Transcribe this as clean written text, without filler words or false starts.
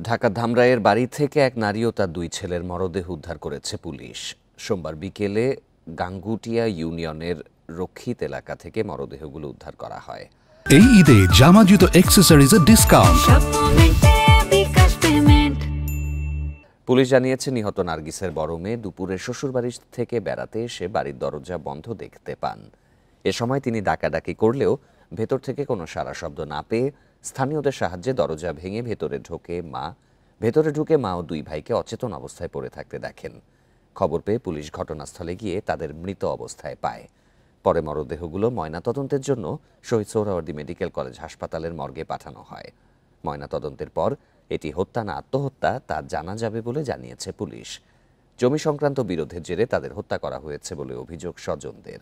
ঢাকা ধামরাইয়ের বাড়ি থেকে এক নারী ও তার দুই ছেলের মরদেহ উদ্ধার করেছে পুলিশ। সোমবার বিকেলে গাঙ্গুটিয়া ইউনিয়নের রক্ষিত এলাকা থেকে মরদেহগুলো উদ্ধার করা হয়। এই ঈদে জামা জুতো অ্যাক্সেসরিজের ডিসকাউন্ট। পুলিশ জানিয়েছে, নিহত নার্গিসের বড় মেয়ে দুপুরে শ্বশুরবাড়ি থেকে বেড়াতে এসে বাড়ির দরজা বন্ধ দেখতে পান। এ সময় তিনি ডাকাডাকি করলেও ভেতর থেকে কোনো সাড়া শব্দ না পেয়ে স্থানীয়দের সাহায্যে দরজা ভেঙে ভেতরে ঢুকে মা ও দুই ভাইকে অচেতন অবস্থায় পড়ে থাকতে দেখেন। খবর পেয়ে পুলিশ ঘটনাস্থলে গিয়ে তাদের মৃত অবস্থায় পায়। পরে মরদেহগুলো ময়নাতদন্তের জন্য শহীদ সোহরাওয়ার্দী মেডিকেল কলেজ হাসপাতালের মর্গে পাঠানো হয়। ময়নাতদন্তের পর এটি হত্যা না আত্মহত্যা তা জানা যাবে বলে জানিয়েছে পুলিশ। জমি সংক্রান্ত বিরোধের জেরে তাদের হত্যা করা হয়েছে বলে অভিযোগ স্বজনদের।